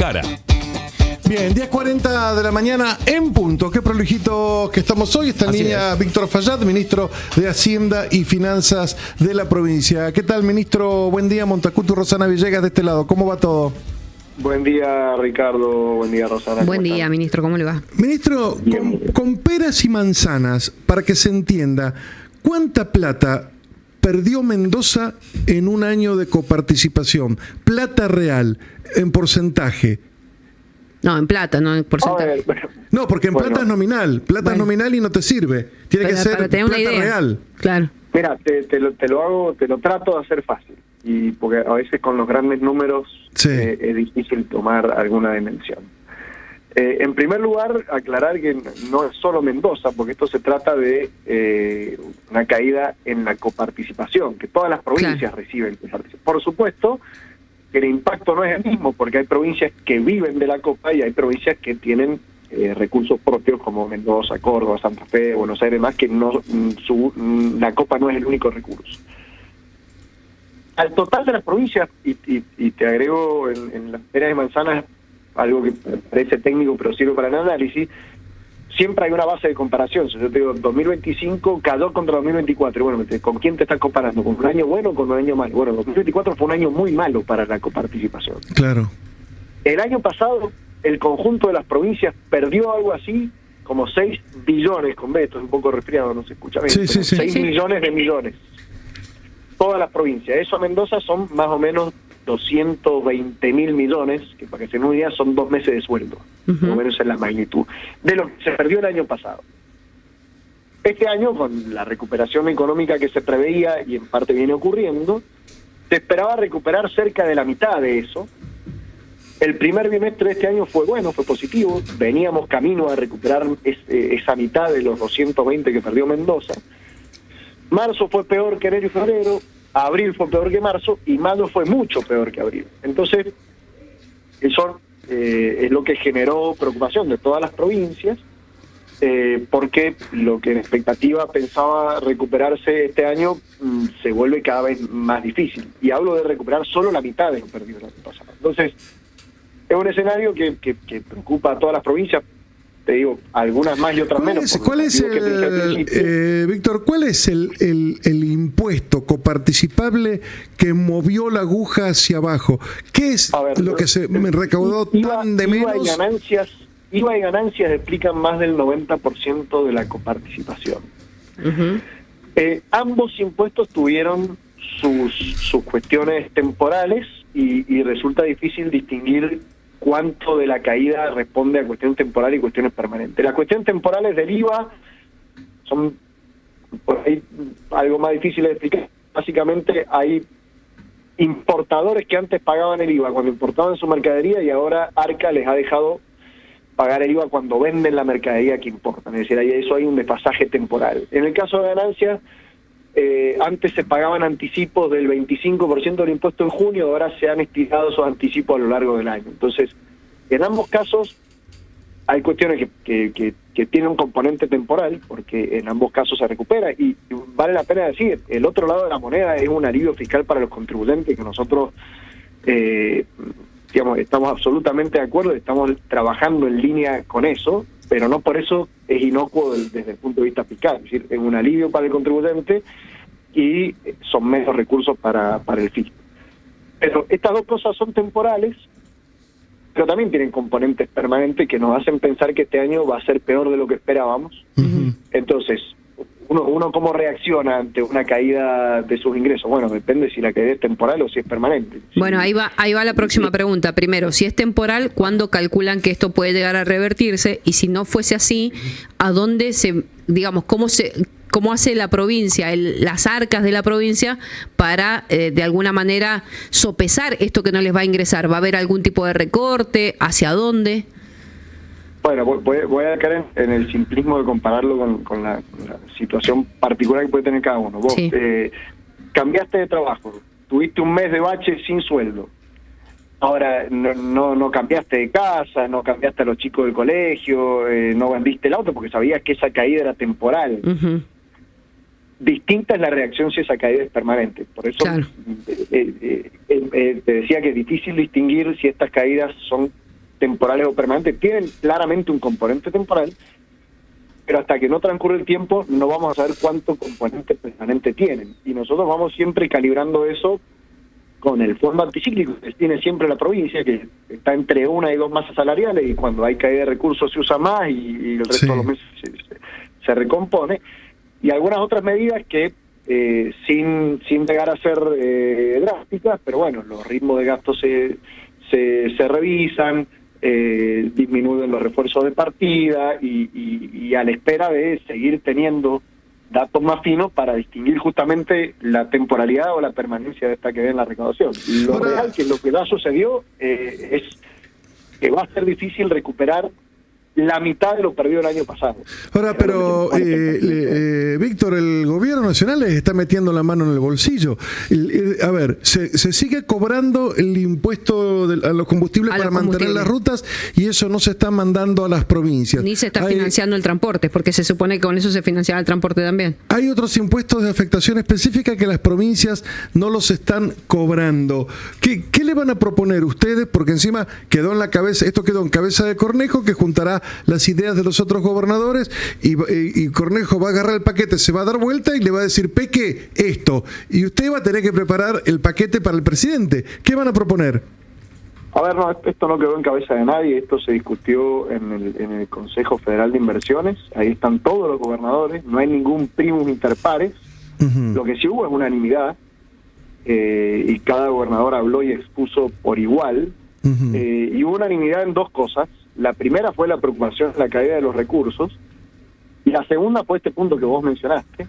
cara. Bien, 10:40 de la mañana en punto. Qué prolijito que estamos hoy. Está en línea Víctor Fallat, ministro de Hacienda y Finanzas de la provincia. ¿Qué tal, ministro? Buen día, Montacuto, Rosana Villegas de este lado. ¿Cómo va todo? Buen día, Ricardo. Buen día, Rosana. Buen día, ministro. ¿Cómo le va? Ministro, con peras y manzanas, para que se entienda, ¿cuánta plata perdió Mendoza en un año de coparticipación? Plata real, en porcentaje. No, en plata, no en porcentaje. No, porque en plata es nominal. Plata es nominal y no te sirve. Tiene que ser plata real. Claro. Mira, te lo trato de hacer fácil. Y porque a veces con los grandes números es difícil tomar alguna dimensión. En primer lugar, aclarar que no es solo Mendoza, porque esto se trata de una caída en la coparticipación, que todas las provincias reciben coparticipación. Por supuesto que el impacto no es el mismo, porque hay provincias que viven de la copa y hay provincias que tienen recursos propios como Mendoza, Córdoba, Santa Fe, Buenos Aires, más que no la copa no es el único recurso. Al total de las provincias, y te agrego en las peras y manzanas algo que parece técnico pero sirve para el análisis, siempre hay una base de comparación. Si yo te digo 2025 cayó contra 2024, bueno, ¿con quién te estás comparando? ¿Con un año bueno o con un año malo? Bueno, 2024 fue un año muy malo para la coparticipación. Claro. El año pasado, el conjunto de las provincias perdió algo así como 6 billones, con B, esto es un poco resfriado, no se escucha bien, 6 millones de millones. Todas las provincias. Eso a Mendoza son más o menos 220.000 millones, que para que se den una idea son 2 meses de sueldo, más o menos en la magnitud, de lo que se perdió el año pasado. Este año, con la recuperación económica que se preveía, y en parte viene ocurriendo, se esperaba recuperar cerca de la mitad de eso. El primer bimestre de este año fue bueno, fue positivo, veníamos camino a recuperar esa mitad de los 220 que perdió Mendoza. Marzo fue peor que enero y febrero, abril fue peor que marzo y mayo fue mucho peor que abril. Entonces, eso es lo que generó preocupación de todas las provincias, porque lo que en expectativa pensaba recuperarse este año se vuelve cada vez más difícil. Y hablo de recuperar solo la mitad de lo perdido el año pasado. Entonces, es un escenario que preocupa a todas las provincias. Te digo, algunas más y otras menos. ¿Cuál es Víctor, cuál es el impuesto coparticipable que movió la aguja hacia abajo? ¿Qué es lo que se recaudó tan de menos? IVA y ganancias explican más del 90% de la coparticipación. Ambos impuestos tuvieron sus cuestiones temporales y resulta difícil distinguir cuánto de la caída responde a cuestión temporal y cuestiones permanentes. Las cuestiones temporales del IVA son por ahí algo más difícil de explicar. Básicamente hay importadores que antes pagaban el IVA cuando importaban su mercadería y ahora Arca les ha dejado pagar el IVA cuando venden la mercadería que importan. Es decir, ahí eso hay un desfasaje temporal. En el caso de ganancias, antes se pagaban anticipos del 25% del impuesto en junio, ahora se han estirado esos anticipos a lo largo del año. Entonces, en ambos casos hay cuestiones que tienen un componente temporal, porque en ambos casos se recupera, y vale la pena decir, el otro lado de la moneda es un alivio fiscal para los contribuyentes, que nosotros estamos absolutamente de acuerdo, estamos trabajando en línea con eso, pero no por eso es inocuo desde el punto de vista fiscal. Es decir, es un alivio para el contribuyente y son menos recursos para el fisco. Pero estas dos cosas son temporales, pero también tienen componentes permanentes que nos hacen pensar que este año va a ser peor de lo que esperábamos. Entonces, uno cómo reacciona ante una caída de sus ingresos. Bueno, depende si la caída es temporal o si es permanente. Bueno, ahí va la próxima pregunta. Primero, si es temporal, ¿cuándo calculan que esto puede llegar a revertirse? Y si no fuese así, ¿a dónde cómo hace la provincia, las arcas de la provincia para de alguna manera sopesar esto que no les va a ingresar? ¿Va a haber algún tipo de recorte? ¿Hacia dónde? Bueno, voy a caer en el simplismo de compararlo con la situación particular que puede tener cada uno. Vos cambiaste de trabajo, tuviste un mes de bache sin sueldo. Ahora no cambiaste de casa, no cambiaste a los chicos del colegio, no vendiste el auto porque sabías que esa caída era temporal. Distinta es la reacción si esa caída es permanente. Por eso te decía que es difícil distinguir si estas caídas son temporales o permanentes, tienen claramente un componente temporal, pero hasta que no transcurre el tiempo no vamos a saber cuánto componente permanente tienen. Y nosotros vamos siempre calibrando eso con el fondo anticíclico que tiene siempre la provincia, que está entre 1 y 2 masas salariales, y cuando hay caída de recursos se usa más y el resto de los meses se recompone. Y algunas otras medidas que sin llegar a ser drásticas, pero bueno, los ritmos de gasto se revisan, disminuyen los refuerzos de partida y a la espera de seguir teniendo datos más finos para distinguir justamente la temporalidad o la permanencia de esta que ve en la recaudación. Lo real, que lo que ya sucedió es que va a ser difícil recuperar la mitad de lo perdido el año pasado. Ahora, pero Víctor, el gobierno nacional les está metiendo la mano en el bolsillo. A ver, se sigue cobrando el impuesto a los combustibles para mantener las rutas, y eso no se está mandando a las provincias. Ni se está financiando el transporte, porque se supone que con eso se financiaba el transporte también. Hay otros impuestos de afectación específica que las provincias no los están cobrando. ¿Qué le van a proponer ustedes? Porque encima quedó en cabeza de Cornejo, que juntará las ideas de los otros gobernadores, y Cornejo va a agarrar el paquete, se va a dar vuelta y le va a decir: Peque, esto, y usted va a tener que preparar el paquete para el presidente. ¿Qué van a proponer? A ver, no, esto no quedó en cabeza de nadie, esto se discutió en el Consejo Federal de Inversiones, ahí están todos los gobernadores, no hay ningún primus inter pares. Lo que sí hubo es unanimidad, y cada gobernador habló y expuso por igual, y hubo unanimidad en dos cosas. La primera fue la preocupación de la caída de los recursos, y la segunda fue este punto que vos mencionaste.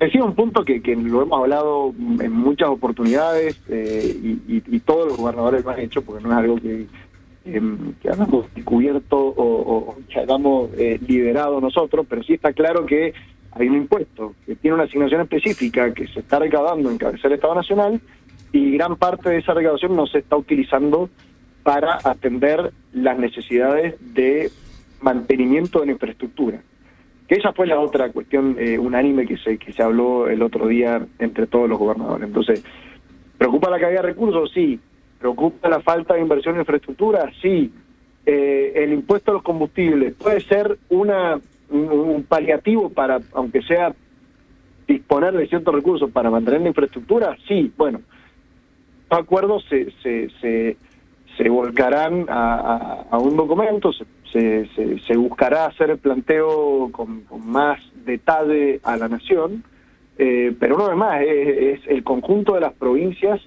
Es un punto que lo hemos hablado en muchas oportunidades, y todos los gobernadores lo han hecho, porque no es algo que hayamos descubierto o que hayamos liderado nosotros, pero sí está claro que hay un impuesto que tiene una asignación específica que se está recaudando en cabecera del Estado Nacional, y gran parte de esa recaudación no se está utilizando para atender las necesidades de mantenimiento de la infraestructura. Que esa fue la otra cuestión unánime que se habló el otro día entre todos los gobernadores. Entonces, ¿preocupa la caída de recursos? Sí. ¿Preocupa la falta de inversión en infraestructura? Sí. El impuesto a los combustibles puede ser un paliativo para, aunque sea, disponer de ciertos recursos para mantener la infraestructura. Sí. Bueno, los acuerdos se volcarán a un documento, se buscará hacer el planteo con más detalle a la nación, pero no es más, es el conjunto de las provincias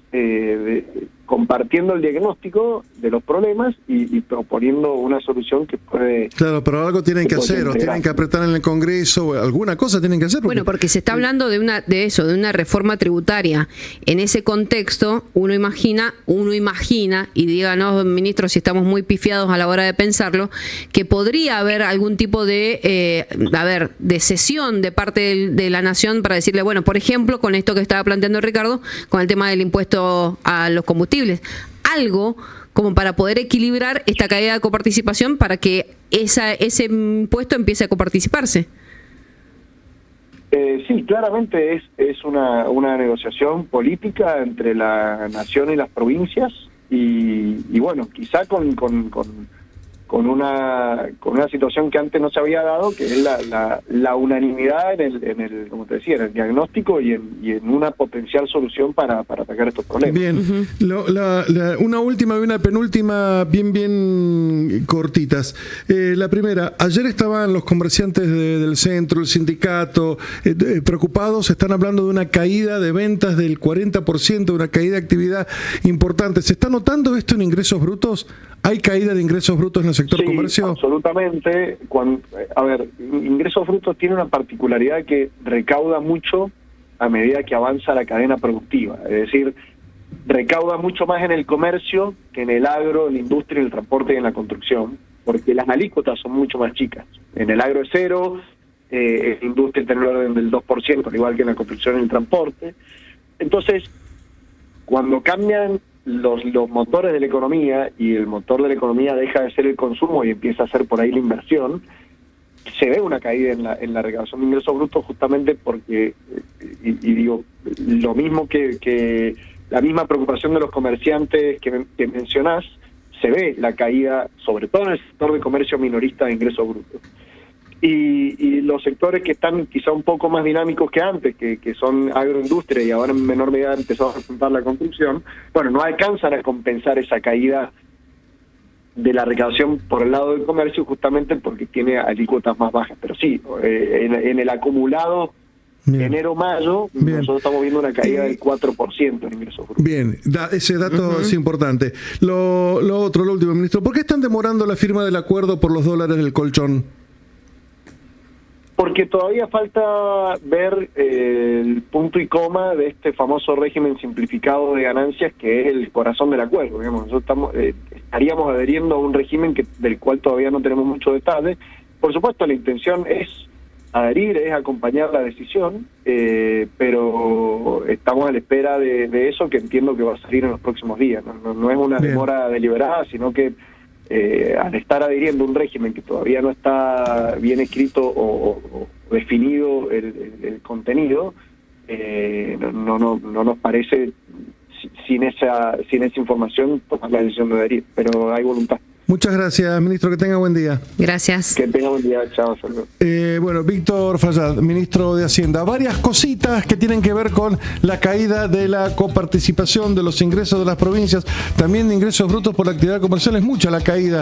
compartiendo el diagnóstico de los problemas y proponiendo una solución que puede... Claro, pero algo tienen que hacer, o tienen que apretar en el Congreso, alguna cosa tienen que hacer. Bueno, porque se está hablando de una reforma tributaria. En ese contexto, uno imagina, y díganos, ministro, si estamos muy pifiados a la hora de pensarlo, que podría haber algún tipo de cesión de parte de la nación para decirle, bueno, por ejemplo, con esto que estaba planteando Ricardo, con el tema del impuesto a los combustibles, algo como para poder equilibrar esta caída de coparticipación para que ese impuesto empiece a coparticiparse. Sí, claramente es una negociación política entre la nación y las provincias, y bueno, quizá con una situación que antes no se había dado, que es la unanimidad en el como te decía, en el diagnóstico y en una potencial solución para atacar estos problemas. Bien, una última y una penúltima bien cortitas. La primera, ayer estaban los comerciantes del centro, el sindicato, preocupados, están hablando de una caída de ventas del 40%, una caída de actividad importante. ¿Se está notando esto en ingresos brutos? ¿Hay caída de ingresos brutos en el sector comercio? Absolutamente. Ingresos brutos tiene una particularidad que recauda mucho a medida que avanza la cadena productiva. Es decir, recauda mucho más en el comercio que en el agro, en la industria, en el transporte y en la construcción, porque las alícuotas son mucho más chicas. En el agro es 0, en la industria tiene el orden del 2%, al igual que en la construcción y el transporte. Entonces, cuando cambian los motores de la economía y el motor de la economía deja de ser el consumo y empieza a ser por ahí la inversión, se ve una caída en la recaudación de ingresos brutos, justamente porque, y digo, lo mismo que la misma preocupación de los comerciantes que mencionás, se ve la caída, sobre todo en el sector de comercio minorista de ingresos brutos. Y los sectores que están quizá un poco más dinámicos que antes, que son agroindustria y ahora en menor medida empezó a representar la construcción, bueno, no alcanzan a compensar esa caída de la recaudación por el lado del comercio justamente porque tiene alícuotas más bajas. Pero sí, en el acumulado enero-mayo, nosotros estamos viendo una caída del 4% en ingresos brutos. Bien, ese dato es importante. Lo último, ministro, ¿por qué están demorando la firma del acuerdo por los dólares del colchón? Porque todavía falta ver el punto y coma de este famoso régimen simplificado de ganancias que es el corazón del acuerdo. Digamos, nosotros estaríamos adheriendo a un régimen del cual todavía no tenemos mucho detalle. Por supuesto, la intención es adherir, es acompañar la decisión, pero estamos a la espera de eso, que entiendo que va a salir en los próximos días. No es una demora deliberada, sino que al estar adhiriendo a un régimen que todavía no está bien escrito o definido el contenido, no nos parece sin esa información tomar la decisión de adherir, pero hay voluntad. Muchas gracias, ministro, que tenga buen día. Gracias. Que tenga buen día, chao. Bueno, Víctor Fayad, ministro de Hacienda. Varias cositas que tienen que ver con la caída de la coparticipación de los ingresos de las provincias, también de ingresos brutos por la actividad comercial. Es mucha la caída